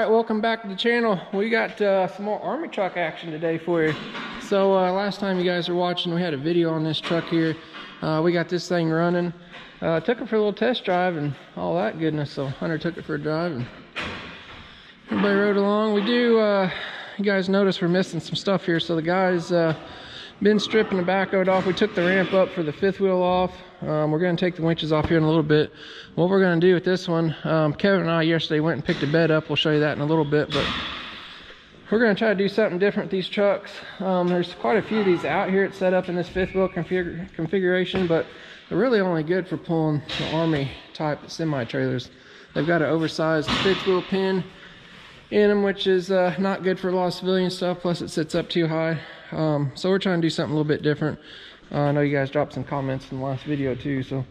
right, welcome back to the channel. We got some more Army truck action today for you. So last time you guys were watching, we had a video on this truck here. We got this thing running. Took it for a little test drive and all that goodness. So Hunter took it for a drive and everybody rode along. We do, you guys notice we're missing some stuff here. So the guys been stripping the back of it off. We took the ramp up for the fifth wheel off. We're going to take the winches off here in a little bit. What we're going to do with this one, Kevin and I yesterday went and picked a bed up. We'll show you that in a little bit, but we're going to try to do something different with these trucks. There's quite a few of these out here. It's set up in this fifth wheel configuration, but they're really only good for pulling the Army type semi trailers. They've got an oversized fifth wheel pin in them, which is not good for a lot of civilian stuff, plus it sits up too high. So we're trying to do something a little bit different. I know you guys dropped some comments in the last video too, so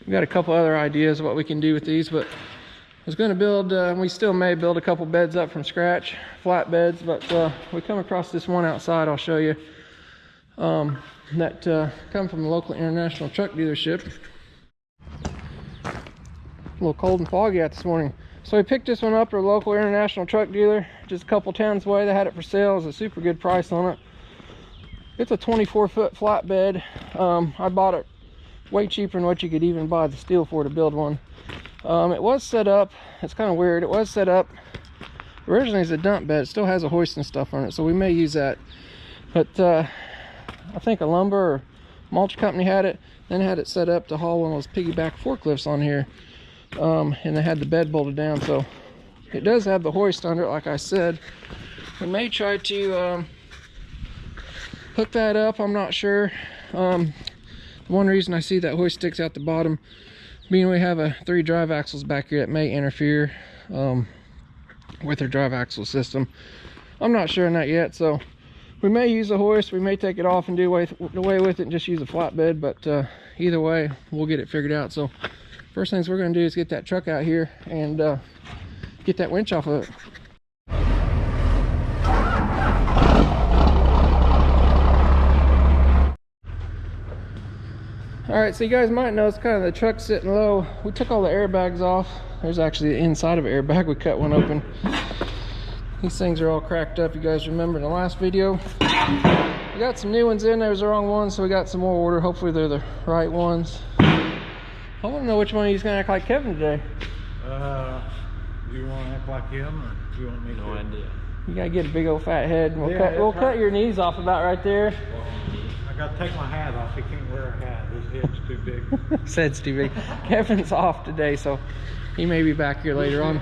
we've got a couple other ideas of what we can do with these, but I was going to build, we still may build a couple beds up from scratch, flat beds, but we come across this one outside I'll show you, that come from a local international truck dealership. A little cold and foggy out this morning. So we picked this one up at a local international truck dealer, just a couple towns away. They had it for sale. It was a super good price on it. It's a 24-foot flatbed. I bought it way cheaper than what you could even buy the steel for to build one. It was set up, it's kind of weird, it was set up originally as a dump bed. It still has a hoist and stuff on it, so we may use that. But I think a lumber or mulch company had it, then had it set up to haul one of those piggyback forklifts on here. And they had the bed bolted down, so it does have the hoist under it, like I said. We may try to hook that up, I'm not sure. One reason I see that hoist sticks out the bottom, being we have 3 drive axles back here, that may interfere with our drive axle system. I'm not sure on that yet, so we may use a hoist, we may take it off and do away with it and just use a flatbed, but either way we'll get it figured out. So first things we're going to do is get that truck out here and get that winch off of it. Alright, so you guys might notice kind of the truck sitting low. We took all the airbags off. There's actually the inside of an airbag. We cut one open. These things are all cracked up. You guys remember in the last video. We got some new ones in. There was the wrong ones, so we got some more ordered. Hopefully they're the right ones. I want to know which one of you's going to act like Kevin today. Do you want to act like him, or do you want me to? No idea. You got to get a big old fat head. And we'll cut your knees off about right there. Well, I got to take my hat off. He can't wear a hat. His head's too big. His head's too big. Kevin's off today, so he may be back here later on.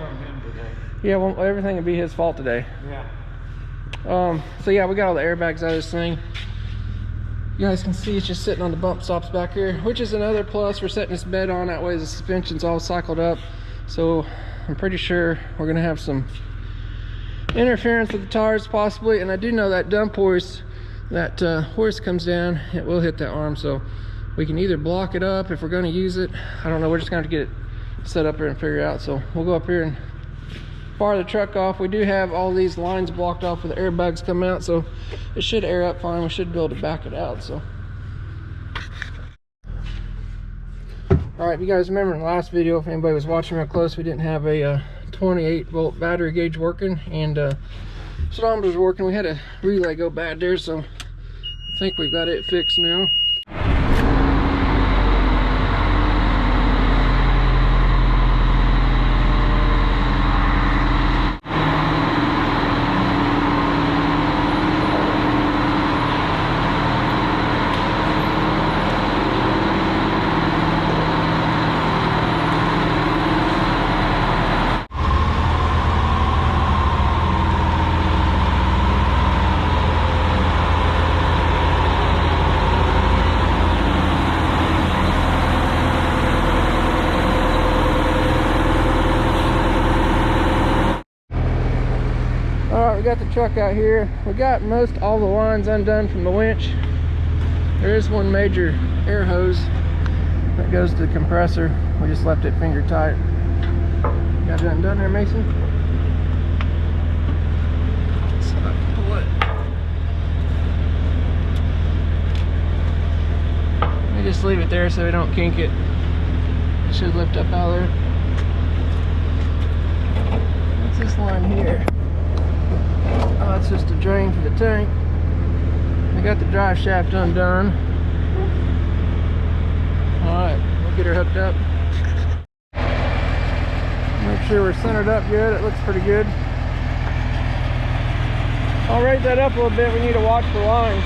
Yeah, well, everything will be his fault today. Yeah. So yeah, we got all the airbags out of this thing. You guys can see it's just sitting on the bump stops back here, which is another plus. We're setting this bed on, that way the suspension's all cycled up. So I'm pretty sure we're gonna have some interference with the tires possibly. And I do know that dump hoist, that hoist comes down, it will hit that arm. So we can either block it up if we're gonna use it. I don't know, we're just gonna have to get it set up here and figure it out. So we'll go up here and fire the truck off. We do have all these lines blocked off where the airbags come out, so it should air up fine. We should be able to back it out. So all right, if you guys remember in the last video, if anybody was watching real close, we didn't have a 28-volt battery gauge working, and speedometer was working. We had a relay go bad there, so I think we've got it fixed now. We got the truck out here. We got most all the lines undone from the winch. There is one major air hose that goes to the compressor. We just left it finger tight. Got it undone there, Mason? So pull it. Let me just leave it there so we don't kink it. It should lift up out of there. this line here? Oh, it's just a drain for the tank. We got the drive shaft undone. Alright, we'll get her hooked up. Make sure we're centered up good. It looks pretty good. I'll raise that up a little bit. We need to watch for lines.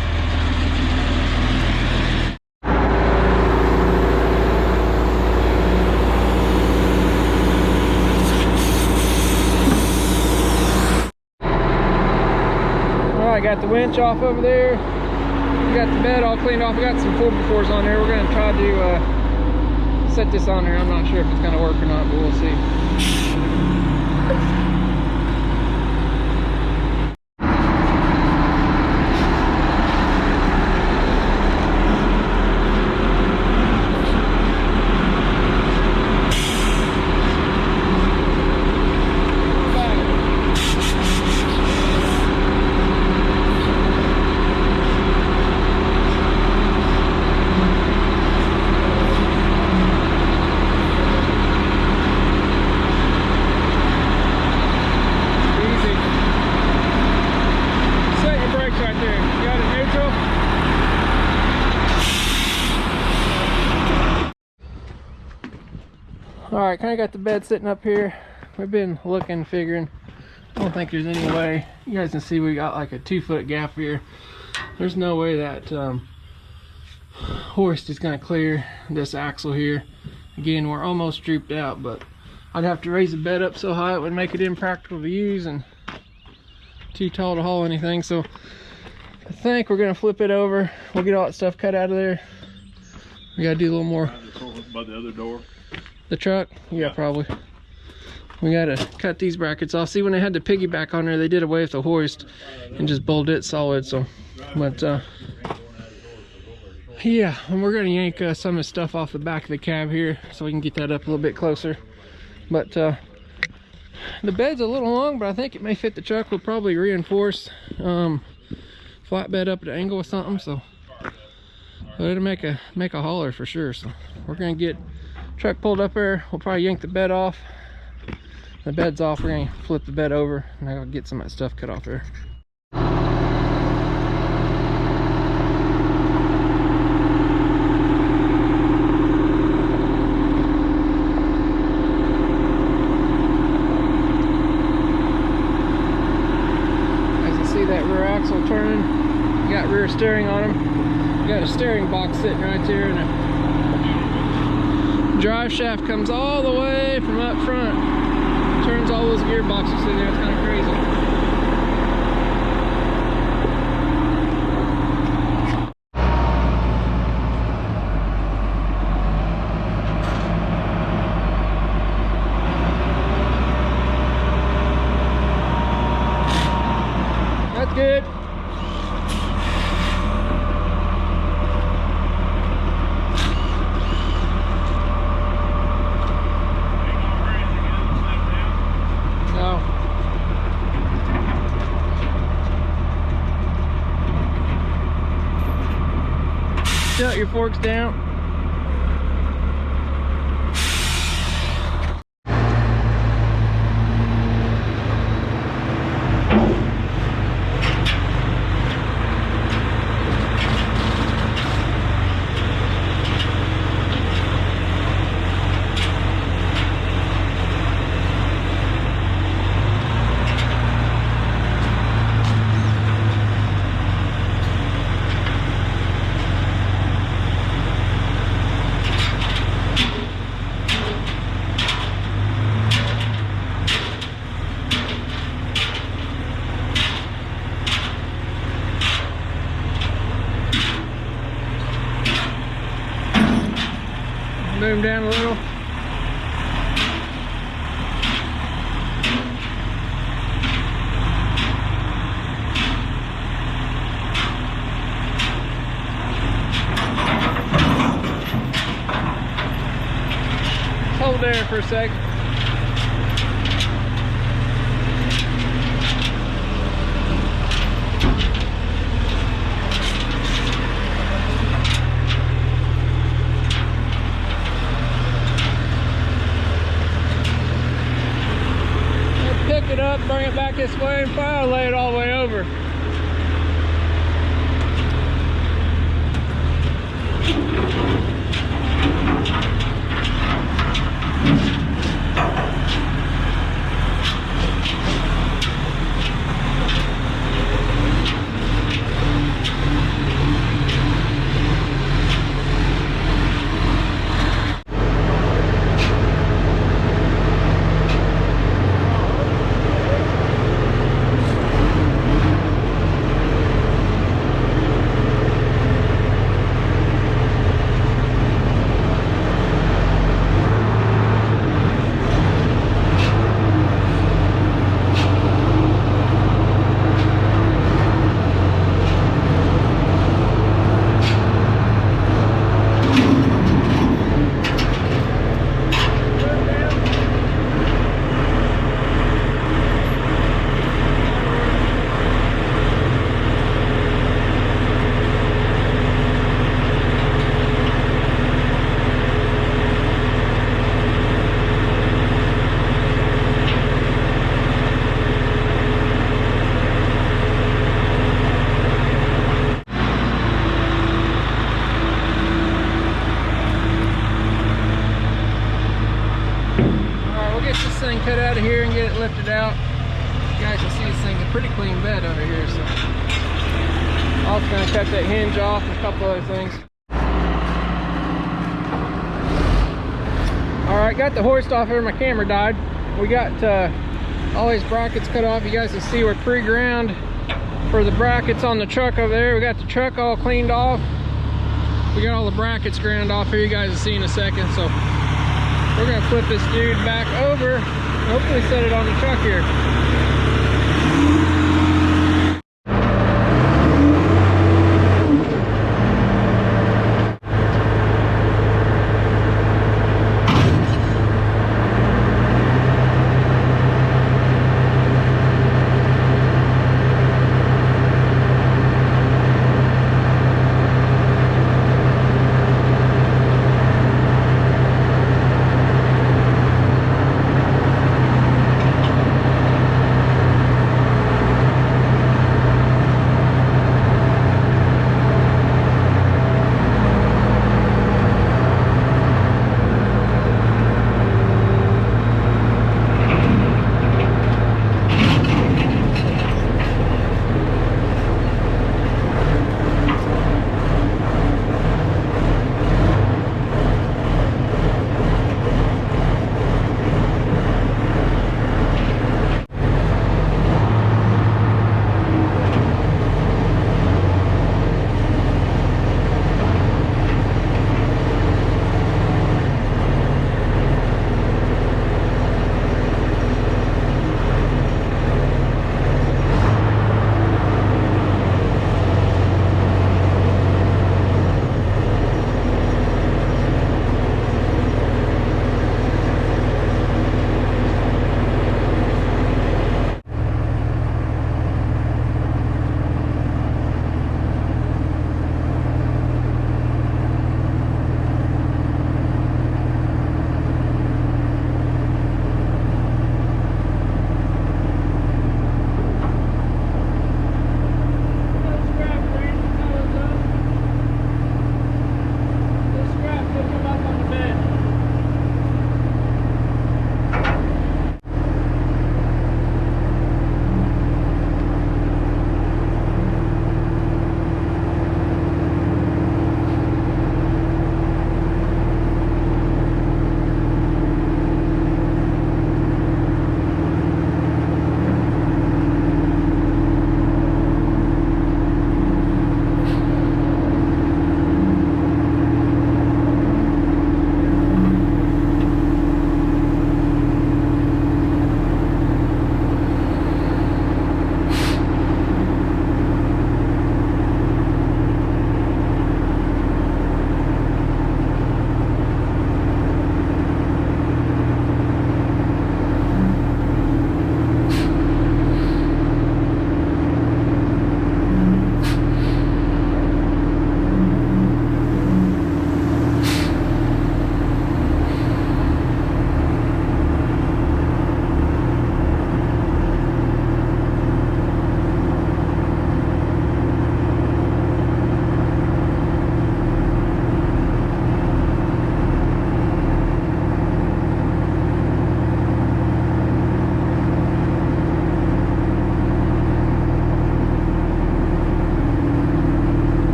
Alright, got the winch off over there. We got the bed all cleaned off. We got some 4x4s on there. We're going to try to set this on there. I'm not sure if it's going to work or not, but we'll see. Alright, kind of got the bed sitting up here. We've been looking, figuring. I don't think there's any way. You guys can see we got like a 2-foot gap here. There's no way that hoist is going to clear this axle here. Again, we're almost drooped out, but I'd have to raise the bed up so high it would make it impractical to use and too tall to haul anything. So I think we're going to flip it over. We'll get all that stuff cut out of there. We got to do a little more. By the other door. The truck? Yeah, probably. We gotta cut these brackets off. See, when they had the piggyback on there, they did away with the hoist and just bolted it solid. So, but yeah, and we're gonna yank some of the stuff off the back of the cab here so we can get that up a little bit closer. But the bed's a little long, but I think it may fit the truck. We'll probably reinforce flatbed up at an angle or something. So it'll make a hauler for sure. So we're gonna get truck pulled up there. We'll probably yank the bed off. The bed's off. We're gonna flip the bed over and I'll get some of that stuff cut off there. As you see that rear axle turning, you got rear steering on them. You got a steering box sitting right there, and a drive shaft comes all the way from up front, turns all those gearboxes in there. It's kind of crazy. That's good. Shut your forks down. Boom down a little. Hold there for a sec. Pick it up. Wow, lay it all the way over. Thing cut out of here and get it lifted out. You guys can see this thing's a pretty clean bed under here, so I'm also going to cut that hinge off and a couple other things. Alright, got the hoist off here. My camera died. We got all these brackets cut off. You guys can see we're pre-ground for the brackets on the truck over there. We got the truck all cleaned off. We got all the brackets ground off here. You guys will see in a second. So we're gonna flip this dude back over and hopefully set it on the truck here.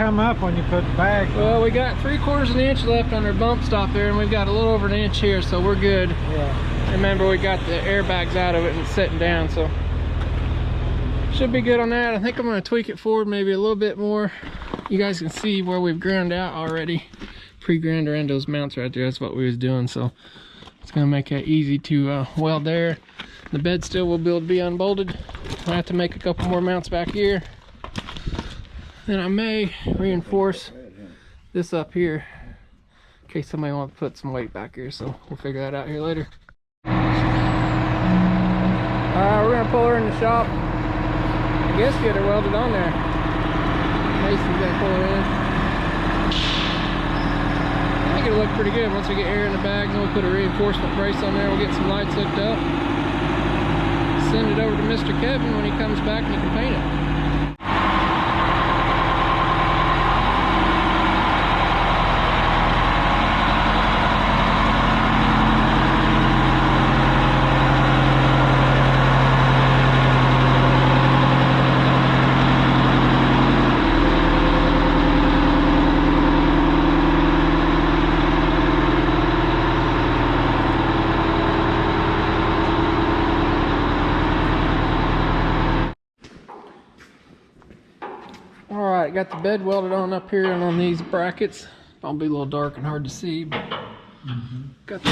come up when you put the bag on? Well, we got 3/4 of an inch left on our bump stop there, and we've got a little over an inch here, so we're good. Yeah. Remember, we got the airbags out of it and it's sitting down, so should be good on that. I think I'm going to tweak it forward maybe a little bit more. You guys can see where we've ground out already. Pre-ground around those mounts right there. That's what we was doing, so it's going to make it easy to weld there. The bed still will be able to be unbolted. I have to make a couple more mounts back here. Then I may reinforce this up here in case somebody wants to put some weight back here, so we'll figure that out here later. Alright, we're gonna pull her in the shop. I guess get her welded on there. Mason's gonna pull her in. I think it'll look pretty good once we get air in the bag. Then we'll put a reinforcement brace on there. We'll get some lights hooked up. Send it over to Mr. Kevin when he comes back and he can paint it. Alright, got the bed welded on up here and on these brackets. Probably a little dark and hard to see, but got the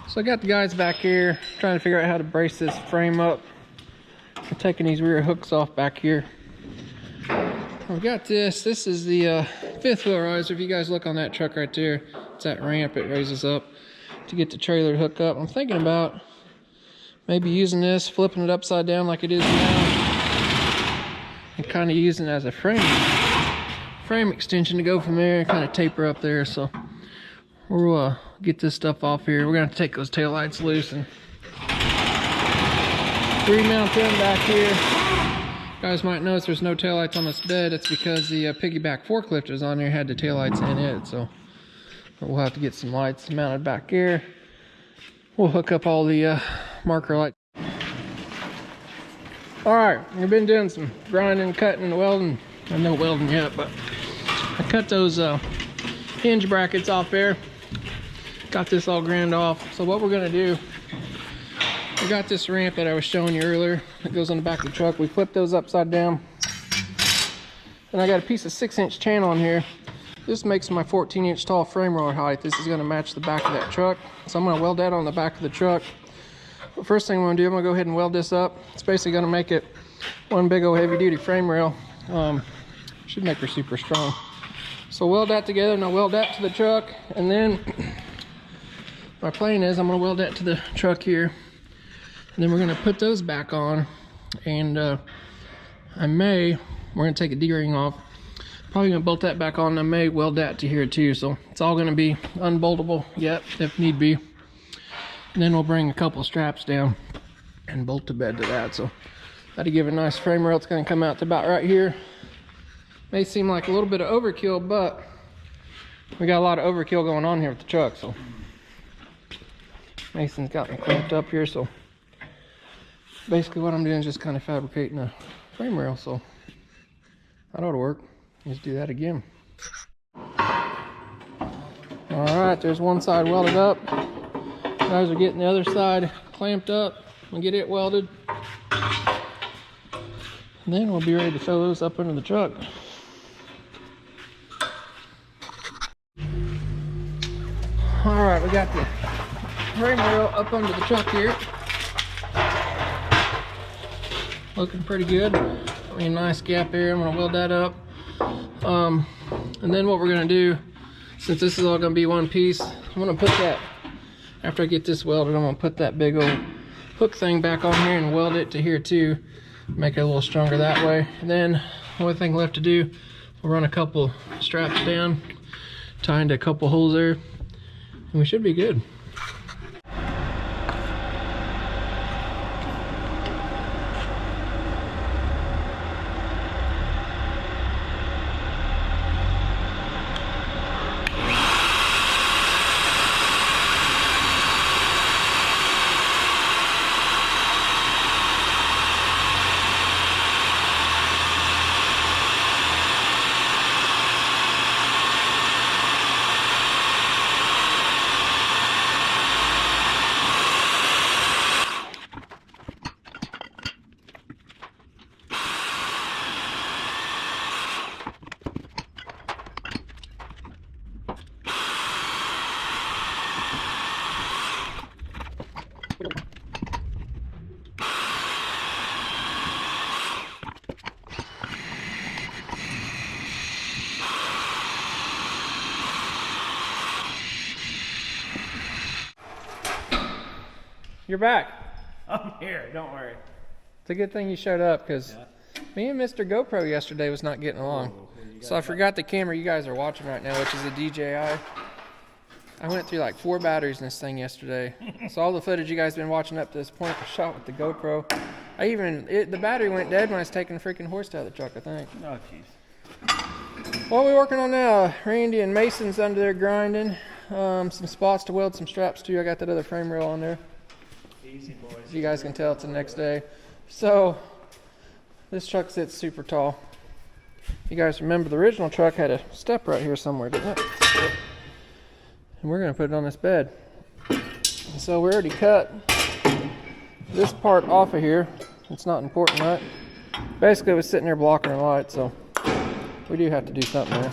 so I got the guys back here trying to figure out how to brace this frame up. I'm taking these rear hooks off back here. I've got this. This is the fifth wheel riser. If you guys look on that truck right there, it's that ramp. It raises up to get the trailer to hook up. I'm thinking about maybe using this, flipping it upside down like it is now, and kind of using it as a frame extension to go from there and kind of taper up there. So we'll get this stuff off here. We're gonna have to take those taillights loose and remount them back here. You guys might notice there's no taillights on this bed. That's because the piggyback forklift is on there, had the taillights in it. So we'll have to get some lights mounted back here. We'll hook up all the marker lights. Alright, we've been doing some grinding, cutting, and welding. I'm no welding yet, but I cut those hinge brackets off there. Got this all ground off. So what we're gonna do, we got this ramp that I was showing you earlier that goes on the back of the truck. We flip those upside down. And I got a piece of 6-inch channel in here. This makes my 14-inch tall frame rail height. This is gonna match the back of that truck. So I'm gonna weld that on the back of the truck. But first thing I'm gonna do, I'm gonna go ahead and weld this up. It's basically gonna make it one big old heavy duty frame rail. Should make her super strong. So weld that together and I'll weld that to the truck. And then my plan is I'm gonna weld that to the truck here. And then we're gonna put those back on. And we're gonna take a D-ring off. Probably gonna bolt that back on. I may weld that to here too. So it's all gonna be unboltable yet if need be. And then we'll bring a couple straps down and bolt the bed to that. So that'll give a nice frame rail. It's gonna come out to about right here. May seem like a little bit of overkill, but we got a lot of overkill going on here with the truck. So Mason's got me clamped up here. So basically what I'm doing is just kind of fabricating a frame rail. So that ought to work. Let's do that again. All right, there's one side welded up. Guys are getting the other side clamped up. We'll get it welded. And then we'll be ready to throw those up into the truck. All right, we got the frame rail up under the truck here. Looking pretty good. I mean, nice gap there. I'm gonna weld that up. And then what we're gonna do, since this is all gonna be one piece, I'm gonna put that, after I get this welded, I'm gonna put that big old hook thing back on here and weld it to here too. Make it a little stronger that way. And then the only thing left to do, we'll run a couple straps down, tie into a couple holes there, and we should be good. You're back. I'm here, don't worry. It's a good thing you showed up because me and Mr. GoPro yesterday was not getting along. So I forgot the camera you guys are watching right now, which is a DJI. I went through like 4 batteries in this thing yesterday. So all the footage you guys been watching up to this point was shot with the GoPro. The battery went dead when I was taking the freaking horse out of the truck, I think. Oh, jeez. What are we working on now? Randy and Mason's under there grinding. Some spots to weld some straps to. I got that other frame rail on there. Easy, boys. As you guys can tell, it's the next day. So this truck sits super tall. You guys remember the original truck had a step right here somewhere, didn't it? And we're gonna put it on this bed. And so we already cut this part off of here. It's not important, right? Basically it was sitting there blocking our light, so we do have to do something there.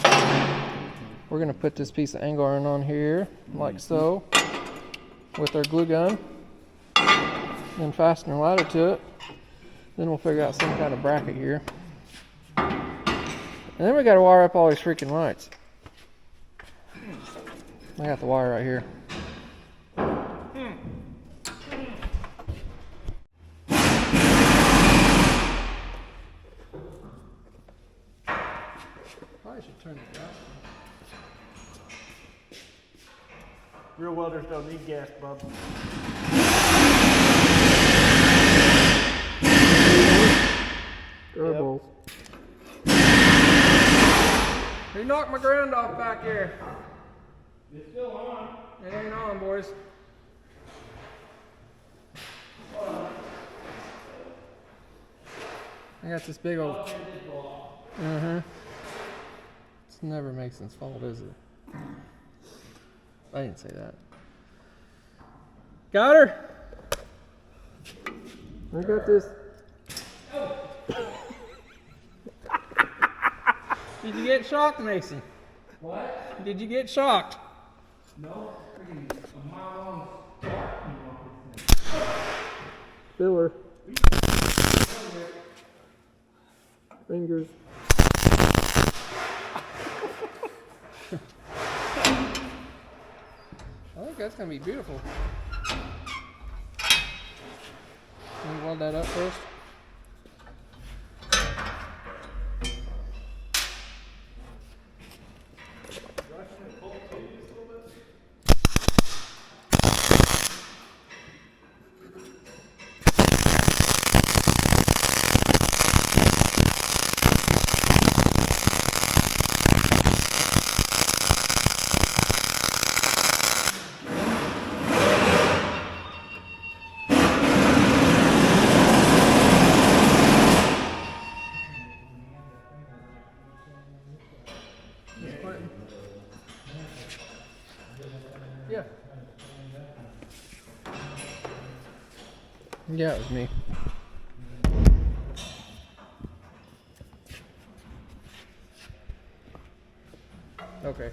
We're gonna put this piece of angle iron on here, like so, with our glue gun. Then fasten our ladder to it. Then we'll figure out some kind of bracket here. And then we gotta wire up all these freaking lights. I got the wire right here. Probably should turn it down. Real welders don't need gas, bub. Balls. He knocked my ground off back here. It's still on. It ain't on, boys. I got this big old. It's never Mason's fault, is it? I didn't say that. Got her. I got this. Did you get shocked, Mason? What? Did you get shocked? No. Freaking a mile long dark. Filler. Fingers. I think that's gonna be beautiful. Can you weld that up first? Yeah. Yeah, it was me. Okay.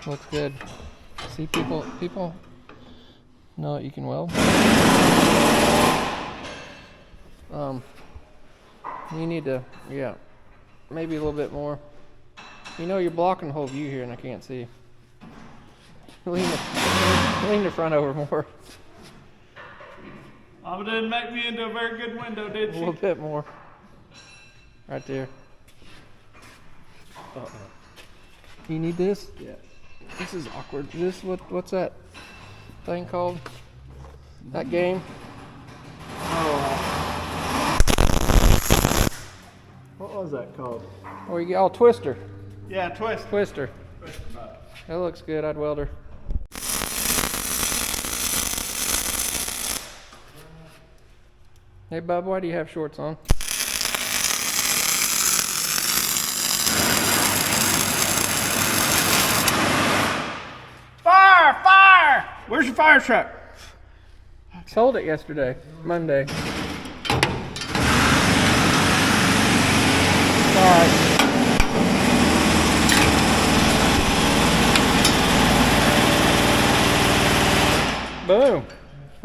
Looks good. See, people know that you can weld. You need to, yeah, maybe a little bit more. You know you're blocking the whole view here and I can't see. Lean the front over more. Mama didn't make me into a very good window, did A she? little bit more. Right there. Uh-oh. You need this? Yeah. This is awkward. What's that thing called? That game? What was that called? Oh, you get Twister. Yeah, twist. Twister. Twist them up. That looks good. I'd weld her. Hey, Bub, why do you have shorts on? Fire! Fire! Where's your fire truck? Sold it yesterday, Monday. Sorry.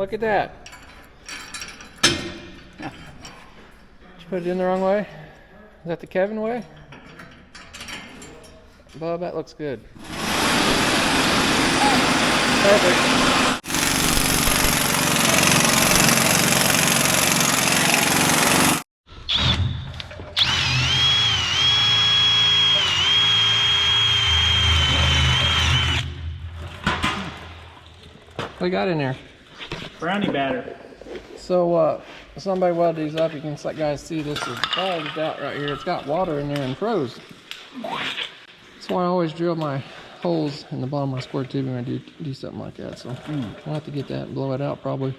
Look at that. Did you put it in the wrong way? Is that the Kevin way? Bub, that looks good. Perfect. What you got in there? Brownie batter. So somebody welded these up. You can guys see this is bulged out right here. It's got water in there and froze. That's why I always drill my holes in the bottom of my square tube when I do something like that. So I'll have to get that and blow it out probably.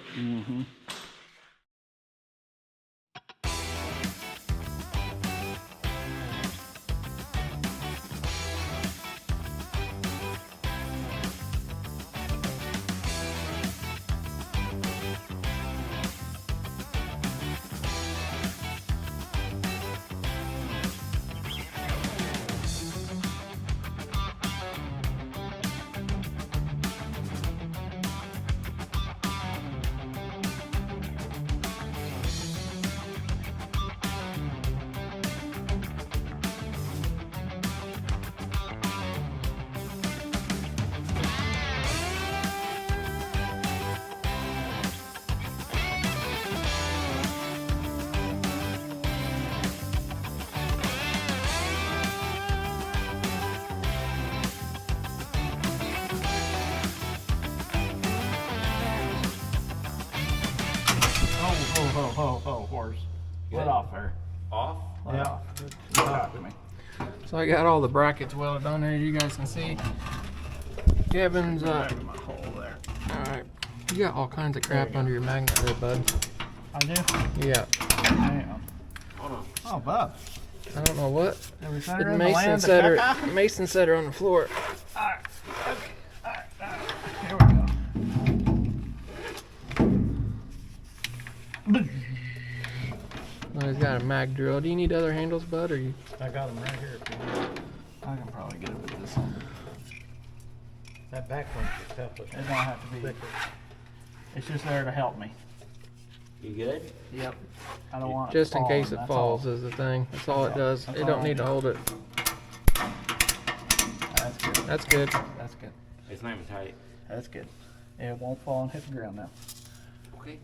Oh, horse. Let off there. Off? Let off. Talk to me. So I got all the brackets welded on there. You guys can see. Kevin's Back in my hole there. Alright. You got all kinds of crap under your magnet there, bud. I do? Yeah. Damn. Hold on. Oh, Bub. I don't know what. Every center Did in the Mason land set of her caca? Mason set her on the floor. Alright. Okay. Alright. Here we go. Oh, he's got a mag drill. Do you need other handles, bud, or you? I got them right here. If you want. I can probably get it with this. That back one's the toughest. It don't have to be. It's just there to help me. You good? Yep. I don't want it Just to in fall, case it that's falls all. is the thing. That's all it does. That's It all don't I need to need. hold it. That's good. That's good. That's good. It's not even tight. That's good. It won't fall and hit the ground now. Okay.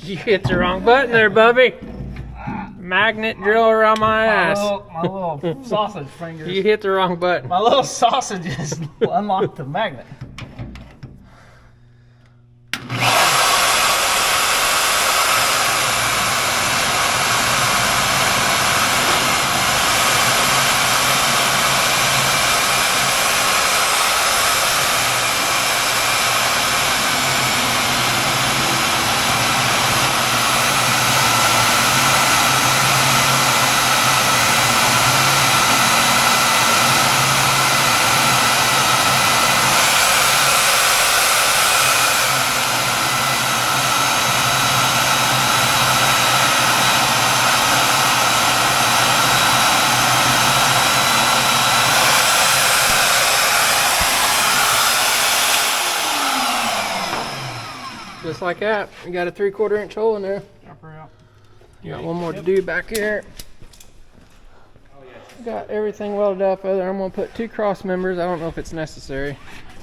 You hit the wrong button there, Bubby. Magnet drill around my ass. My little sausage fingers. You hit the wrong button. My little sausages unlocked the magnet. Just like that. You got a 3/4 inch hole in there. You got one more to do back here. Got everything welded up. I'm gonna put 2 cross members. I don't know if it's necessary.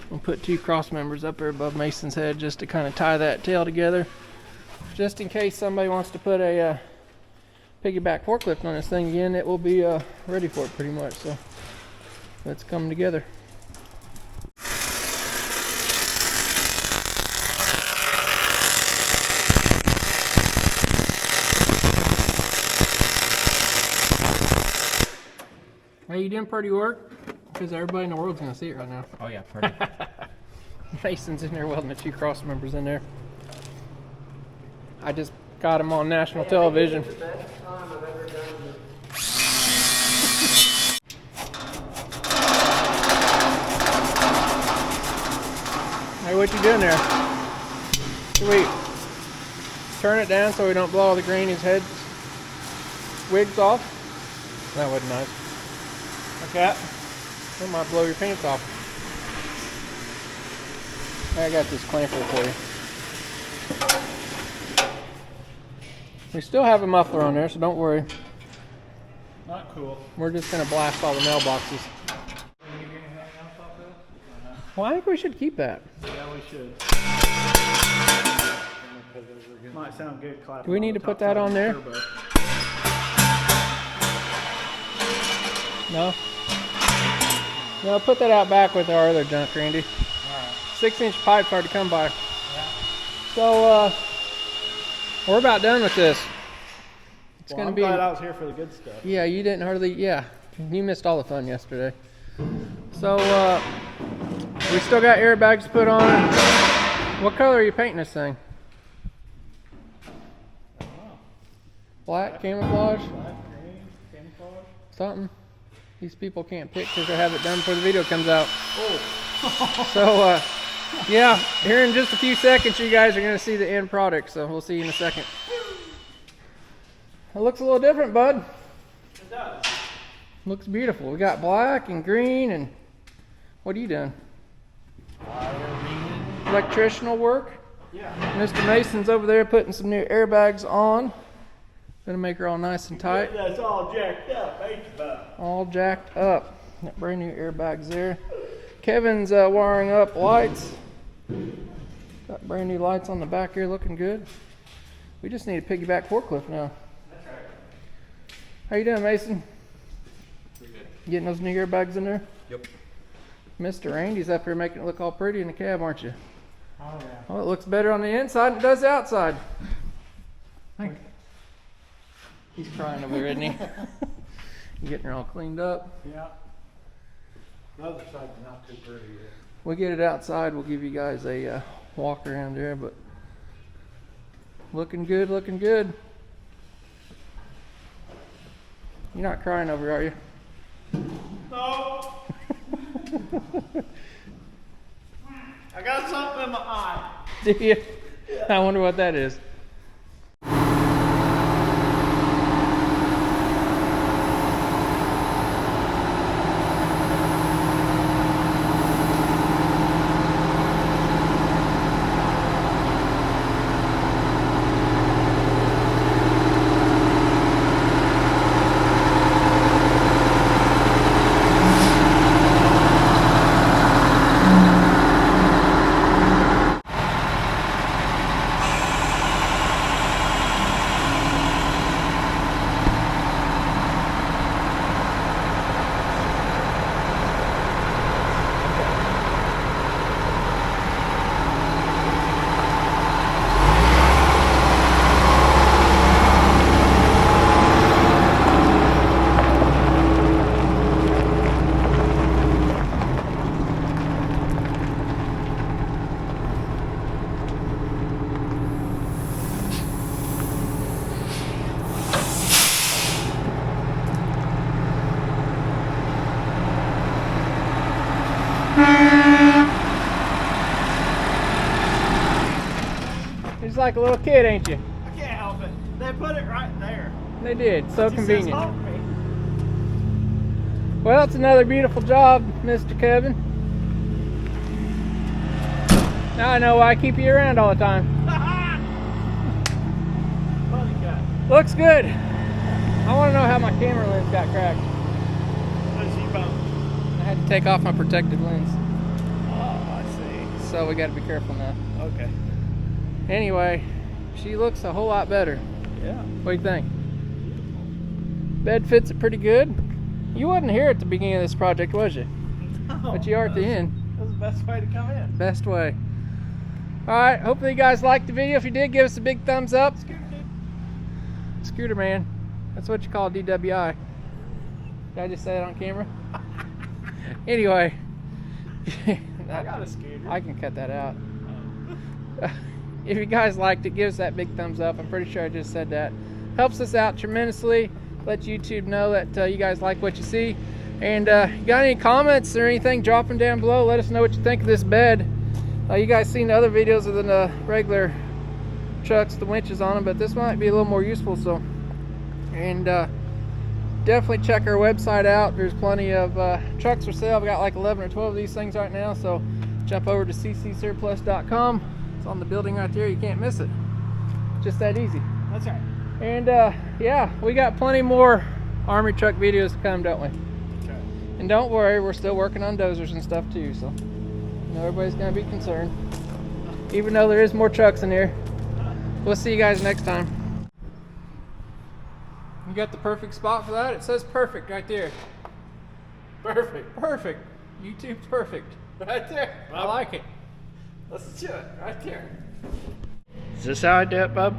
I'm gonna put 2 cross members up there above Mason's head just to kind of tie that tail together. Just in case somebody wants to put a piggyback forklift on this thing again, it will be ready for it pretty much. So let's come together. Hey, you doing pretty work? Because everybody in the world's gonna see it right now. Oh yeah, pretty. Mason's in there welding the 2 cross members in there. I just got him on national television. Hey, what you doing there? Sweet. Turn it down so we don't blow all the granny's head wigs off. That wasn't nice. Like that. That might blow your pants off. I got this clamper for you. We still have a muffler on there, so don't worry. Not cool. We're just gonna blast all the mailboxes. Well, I think we should keep that. Yeah, we should. Might sound good clapping. Do we need to put that on there? No? No, put that out back with our other junk, Randy. Alright. 6-inch pipe's hard to come by. So, we're about done with this. It's gonna I'm be. glad I was here for the good stuff. Yeah, you didn't hardly. Yeah, you missed all the fun yesterday. So, we still got airbags to put on. What color are you painting this thing? Black, camouflage, Black, green, camouflage. something. These people can't pick because they have it done before the video comes out. Oh. So, yeah, here in just a few seconds, you guys are going to see the end product. So we'll see you in a second. It looks a little different, bud. It does. Looks beautiful. We got black and green, and what are you doing? Wiring. Electricianal work. Yeah. Mr. Mason's over there putting some new airbags on. Gonna make her all nice and tight. That's all jacked up, ain't you? All jacked up. Got brand new airbags there. Kevin's wiring up lights. Got brand new lights on the back here, looking good. We just need a piggyback forklift now. That's right. How you doing, Mason? Pretty good. Getting those new airbags in there? Yep. Mr. Randy's up here making it look all pretty in the cab, aren't you? Oh yeah. Oh, it looks better on the inside than it does the outside. Thank you. He's crying over there, isn't he? Getting her all cleaned up. Yeah. The other side's not too pretty yet. We'll get it outside. We'll give you guys a walk around there, but looking good, looking good. You're not crying over, are you? No. I got something in my eye. Do you? I wonder what that is. You're just like a little kid, ain't you? I can't help it. They put it right there. They did. So It just says, convenient. "Help me." Well, it's another beautiful job, Mr. Kevin. Now I know why I keep you around all the time. Funny guy. Looks good. I want to know how my camera lens got cracked. What's he about? I had to take off my protective lens. Oh, I see. So we got to be careful now. Okay. Anyway, she looks a whole lot better. Yeah. What do you think? Bed fits it pretty good. You wasn't here at the beginning of this project, was you? But you are at the end. That's the best way to come in. Best way. Alright, hopefully you guys liked the video. If you did, give us a big thumbs up. Scooter man. That's what you call DWI. Did I just say that on camera? Anyway. I got a scooter. I can cut that out. If you guys liked it, give us that big thumbs up. I'm pretty sure I just said that. Helps us out tremendously. Let YouTube know that you guys like what you see. And you got any comments or anything, drop them down below. Let us know what you think of this bed. You guys seen the other videos of the regular trucks, the winches on them, but this might be a little more useful. So, and definitely check our website out. There's plenty of trucks for sale. We got like 11 or 12 of these things right now. So jump over to ccsurplus.com It's on the building right there. You can't miss it. Just that easy. That's right. And yeah, we got plenty more Army truck videos to come, don't we? That's right. And don't worry, we're still working on dozers and stuff too, so you know, everybody's gonna be concerned. Even though there is more trucks in here. We'll see you guys next time. You got the perfect spot for that? It says perfect right there. Perfect, perfect. YouTube's perfect. Right there. I like it. Let's do it right there. Is this how I do it, bub?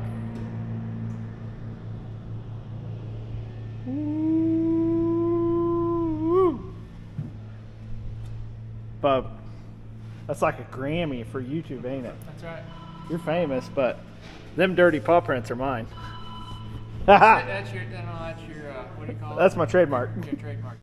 Bub, that's like a Grammy for YouTube, ain't it? That's right. You're famous, but them dirty paw prints are mine. That's your, what do you call it? That's my trademark. Your trademark.